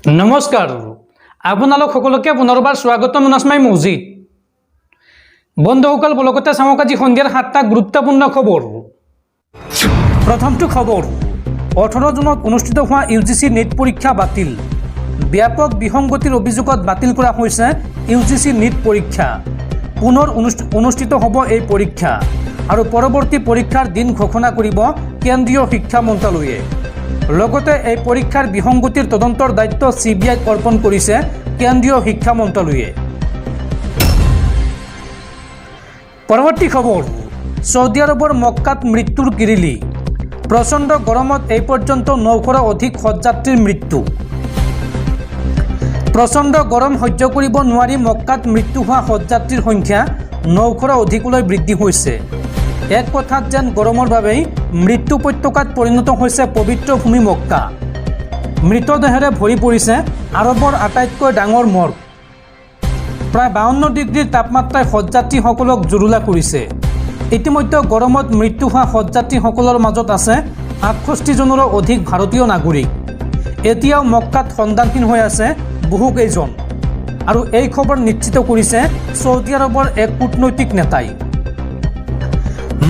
নমস্কাৰ আপোনালোক সকলোকে পুনৰবাৰ স্বাগতম নাজমাই মছজিদ বন্ধুসকল বলকতে চাওক আজি সন্ধিয়াৰ 7টা গুৰুত্বপূৰ্ণ খবৰ। প্ৰথমটো খবৰ 18 জুনত অনুষ্ঠিত হোৱা ইউজিচি নেট পৰীক্ষা বাতিল। ব্যাপক বিসংগতিৰ অভিযোগত বাতিল কৰা হৈছে ইউজিচি নেট পৰীক্ষা। পুনৰ অনুষ্ঠিত হ'ব এই পৰীক্ষা আৰু পৰৱৰ্তী পৰীক্ষাৰ দিন ঘোষণা কৰিব কেন্দ্ৰীয় শিক্ষা মন্ত্ৰালয়ে। লগতে এই পৰীক্ষাৰ বিসংগতিৰ তদন্তৰ দায়িত্ব CBIক অৰ্পণ কৰিছে কেন্দ্ৰীয় শিক্ষা মন্ত্ৰালয়ে। পৰৱৰ্তী খবৰ সৌদি আৰবৰ মক্কাত মৃত্যুৰ কিৰিলি। প্ৰচণ্ড গৰমত এই পৰ্যন্ত 900ৰো অধিক হজযাত্ৰীৰ মৃত্যু। প্ৰচণ্ড গৰম সহ্য কৰিব নোৱাৰি মক্কাত মৃত্যু হোৱা হজযাত্ৰীৰ সংখ্যা 900ৰো অধিকলৈ বৃদ্ধি হৈছে। এক কথাত যেন গৰমৰ বাবেই মৃত্যু উপত্যকাত পৰিণত হৈছে পবিত্ৰ ভূমি মক্কা। মৃতদেহেৰে ভৰি পৰিছে আৰবৰ আটাইতকৈ ডাঙৰ মৰ্গ। প্ৰায় 52 ডিগ্ৰীৰ তাপমাত্ৰাই হজযাত্ৰীসকলক জুৰুলা কৰিছে। ইতিমধ্যে গৰমত মৃত্যু হোৱা হজযাত্ৰীসকলৰ মাজত আছে 68 জনৰো অধিক ভাৰতীয় নাগৰিক। এতিয়াও মক্কাত সন্ধানহীন হৈ আছে বহুকেইজন আৰু এই খবৰ নিশ্চিত কৰিছে সৌদি আৰবৰ এক কূটনৈতিক নেতাই।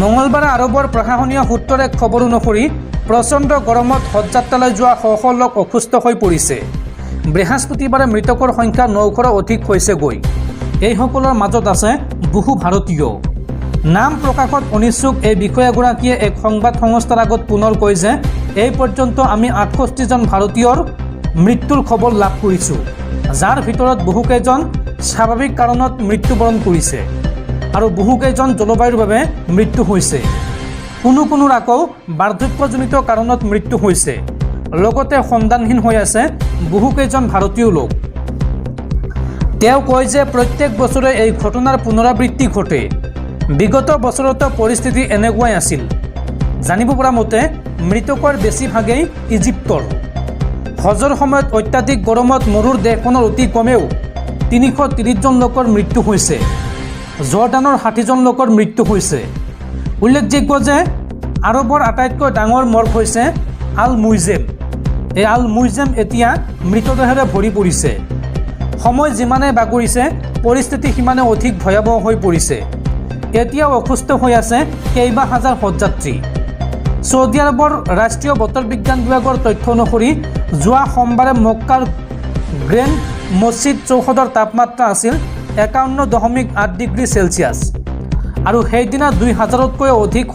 মঙলবাৰে আৰবৰ প্ৰশাসনীয় সূত্ৰৰ এক খবৰ অনুসৰি প্ৰচণ্ড গৰমত হজযাত্ৰালৈ যোৱা শ লোক অসুস্থ হৈ পৰিছে। বৃহস্পতিবাৰে মৃতকৰ সংখ্যা 900ৰো অধিক হৈছেগৈ। এইসকলৰ মাজত আছে বহু ভাৰতীয়। নাম প্ৰকাশত অনিচ্ছুক এই বিষয়াগৰাকীয়ে এক সংবাদ সংস্থাৰ আগত পুনৰ কয় যে এই পৰ্যন্ত আমি 68 জন ভাৰতীয়ৰ মৃত্যুৰ খবৰ লাভ কৰিছোঁ, যাৰ ভিতৰত বহুকেইজন স্বাভাৱিক কাৰণত মৃত্যুবৰণ কৰিছে আৰু বহুকেইজন জলবায়ুৰ বাবে মৃত্যু হৈছে। কোনো আকৌ বাৰ্ধক্যজনিত কাৰণত মৃত্যু হৈছে। লগতে সন্ধানহীন হৈ আছে বহুকেইজন ভাৰতীয় লোক। তেওঁ কয় যে প্ৰত্যেক বছৰে এই ঘটনাৰ পুনৰাবৃত্তি ঘটে। বিগত বছৰতো পৰিস্থিতি এনেকুৱাই আছিল। জানিব পৰা মতে মৃতকৰ বেছিভাগেই ইজিপ্তৰ। হজৰ সময়ত অত্যাধিক গৰমত মৰুৰ দেশখনৰ অতি কমেও 330 জন লোকৰ মৃত্যু হৈছে। জৰ্ডানৰ 60 জন লোকৰ মৃত্যু হৈছে। উল্লেখযোগ্য যে আৰবৰ আটাইতকৈ ডাঙৰ মৰ্গ হৈছে আল মুইজেম। এই আল মুইজেম এতিয়া মৃতদেহেৰে ভৰি পৰিছে। সময় যিমানে বাগৰিছে পৰিস্থিতি সিমানে অধিক ভয়াৱহ হৈ পৰিছে। এতিয়াও অসুস্থ হৈ আছে কেইবা হাজাৰ হজযাত্ৰী। সৌদি আৰবৰ ৰাষ্ট্ৰীয় বতৰ বিজ্ঞান বিভাগৰ তথ্য অনুসৰি যোৱা সোমবাৰে মক্কাৰ গ্ৰেণ্ড মছজিদ চৌহদৰ তাপমাত্ৰা আছিল 51.8 ডিগ্ৰী চেলছিয়াছ আৰু সেইদিনা 2000তকৈ অধিক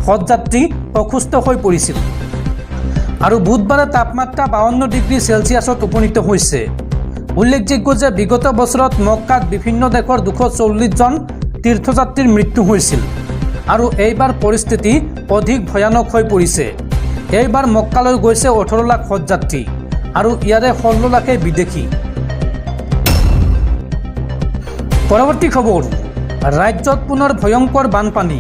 হজযাত্ৰী অসুস্থ হৈ পৰিছিল আৰু বুধবাৰে তাপমাত্ৰা 52 ডিগ্ৰী চেলছিয়াছত উপনীত হৈছে। উল্লেখযোগ্য যে বিগত বছৰত মক্কাত বিভিন্ন দেশৰ 240 জন তীৰ্থযাত্ৰীৰ মৃত্যু হৈছিল আৰু এইবাৰ পৰিস্থিতি অধিক ভয়ানক হৈ পৰিছে। এইবাৰ মক্কালৈ গৈছে 18 লাখ হজযাত্ৰী আৰু ইয়াৰে 16 লাখে বিদেশী। পৰৱৰ্তী খবৰ ৰাজ্যত পুনৰ ভয়ংকৰ বানপানী।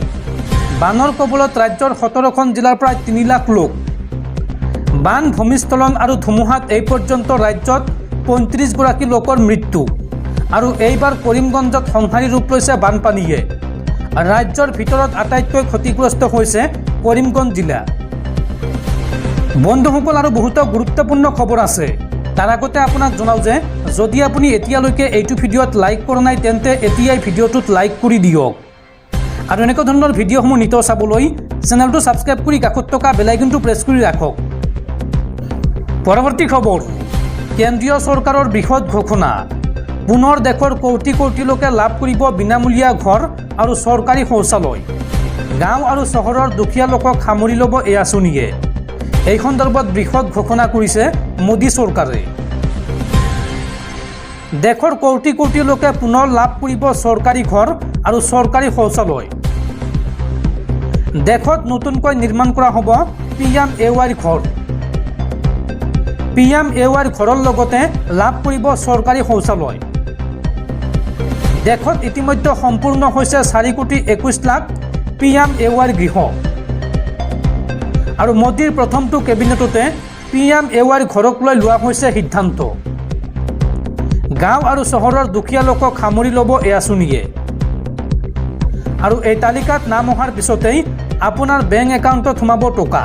বানৰ কবলত ৰাজ্যৰ 17খন জিলাৰ প্ৰায় 3 লাখ লোক। বান, ভূমিস্খলন আৰু ধুমুহাত এই পৰ্যন্ত ৰাজ্যত 35 গৰাকী লোকৰ মৃত্যু আৰু এইবাৰ কৰিমগঞ্জত সংহাৰী ৰূপ লৈছে বানপানীয়ে। ৰাজ্যৰ ভিতৰত আটাইতকৈ ক্ষতিগ্ৰস্ত হৈছে কৰিমগঞ্জ জিলা। বন্ধুসকল আৰু বহুতো গুৰুত্বপূৰ্ণ খবৰ আছে। তাৰ আগতে আপোনাক জনাওঁ যে যদি আপুনি এতিয়ালৈকে এইটো ভিডিঅ'ত লাইক কৰা নাই তেন্তে এতিয়াই ভিডিঅ'টোত লাইক কৰি দিয়ক আৰু এনেকুৱা ধৰণৰ ভিডিঅ'সমূহ নিতৌ চাবলৈ চেনেলটো ছাবস্ক্ৰাইব কৰি কাষত থকা বেল আইকনটো প্ৰেছ কৰি ৰাখক। পৰৱৰ্তী খবৰ কেন্দ্ৰীয় চৰকাৰৰ বৃহৎ ঘোষণা। পুনৰ দেশৰ কোটি কোটি লোকে লাভ কৰিব বিনামূলীয়া ঘৰ আৰু চৰকাৰী শৌচালয়। গাঁও আৰু চহৰৰ দুখীয়া লোকক সামৰি ল'ব এই আঁচনিয়ে। এই সন্দৰ্ভত বৃহৎ ঘোষণা কৰিছে মোদী চৰকাৰে। দেশৰ কোটি কোটি লোকে পুনৰ লাভ কৰিব চৰকাৰী ঘৰ আৰু চৰকাৰী শৌচালয়। দেশত নতুনকৈ নিৰ্মাণ কৰা হ'ব PMAY ঘৰ। PMAY ঘৰৰ লগতে লাভ কৰিব চৰকাৰী শৌচালয়। দেশত ইতিমধ্যে সম্পূৰ্ণ হৈছে 4,21 লাখ PMAY গৃহ আৰু মোদীৰ প্ৰথমটো কেবিনেটতে PMAY ঘৰক লৈ লোৱা হৈছে সিদ্ধান্ত। গাঁও আৰু চহৰৰ দুখীয়া লোকক সামৰি ল'ব এই আঁচনিয়ে আৰু এই তালিকাত নাম অহাৰ পিছতেই আপোনাৰ বেংক একাউণ্টত সোমাব টকা।